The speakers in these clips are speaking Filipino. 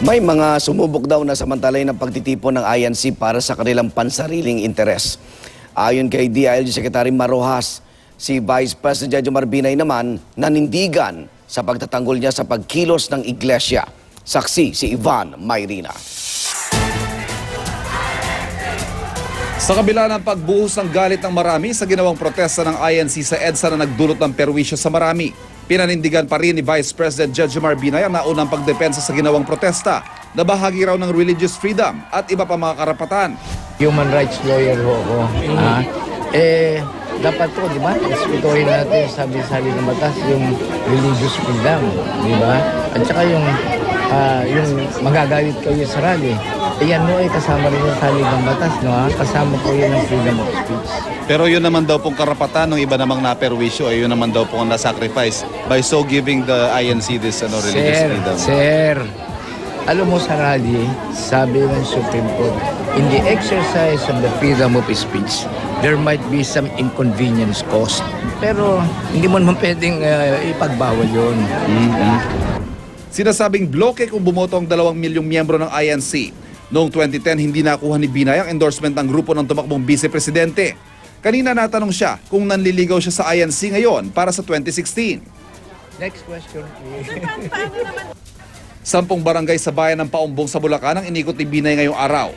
May mga sumubok daw na samantalay ng pagtitipon ng INC para sa kanilang pansariling interes. Ayon kay DILG Secretary Marojas, si Vice President Jejomar Binay naman nanindigan sa pagtatanggol niya sa pagkilos ng iglesia. Saksi si Ivan Mayrina. Sa kabila ng pagbuhos ng galit ng marami sa ginawang protesta ng INC sa EDSA na nagdulot ng perwisyo sa marami, pinanindigan pa rin ni Vice President Jejomar Binay ang naunang pagdepensa sa ginawang protesta na bahagi raw ng religious freedom at iba pa mga karapatan. Human rights lawyer ho ako. Dapat po, di ba? Respetuhin natin sabi-sabi ng batas yung religious freedom, di ba? At saka yung magagalit kayo sa rally. Yan mo ay kasama rin yung salig ng batas, no? Kasama po yun ang freedom of speech. Pero yun naman daw pong karapatan ng iba namang naperwisyo ay yun naman daw pong na-sacrifice by so giving the INC this religious freedom. Sir, alam mo sa rally, sabi ng Supreme Court, in the exercise of the freedom of speech, there might be some inconvenience caused. Pero hindi mo naman pwedeng ipagbawal yun. Sinasabing bloke kung bumoto ang 2 milyong miyembro ng INC. Noong 2010, hindi nakuha ni Binay ang endorsement ng grupo ng tumakbong vice-presidente. Kanina natanong siya kung nanliligaw siya sa INC ngayon para sa 2016. Next question, please. 10 barangay sa bayan ng Paumbong sa Bulacan ang inikot ni Binay ngayong araw.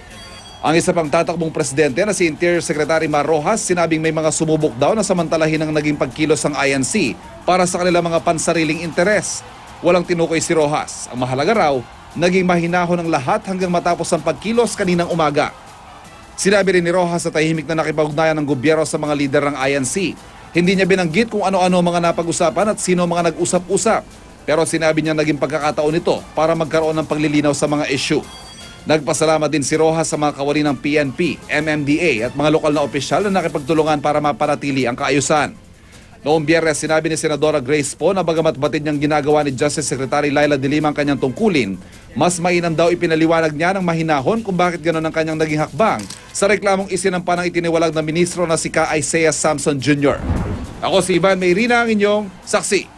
Ang isa pang tatakbong presidente na si Interior Secretary Marojas sinabing may mga sumubok daw na samantalahin ang naging pagkilos ng INC para sa kanilang mga pansariling interes. Walang tinukoy si Rojas. Ang mahalaga raw, naging mahinahon ng lahat hanggang matapos ang pagkilos kaninang umaga. Sinabi rin ni Rojas sa tahimik na nakipag-ugnayan ng gobyerno sa mga lider ng INC. Hindi niya binanggit kung ano-ano mga napag-usapan at sino mga nag-usap-usap. Pero sinabi niya naging pagkakataon nito para magkaroon ng paglilinaw sa mga issue. Nagpasalamat din si Rojas sa mga kawani ng PNP, MMDA at mga lokal na opisyal na nakipagtulungan para mapanatili ang kaayusan. Noong Biyernes, sinabi ni Senadora Grace Poe na bagamat batid niyang ginagawa ni Justice Secretary Laila De Lima ang kanyang tungkulin, mas mainam daw ipinaliwanag niya ng mahinahon kung bakit gano'n ang kanyang naging hakbang sa reklamong isinampa ng itiniwalag na ministro na si Ka Isaiah Samson Jr. Ako si Ivan Mayrina, ang inyong saksi.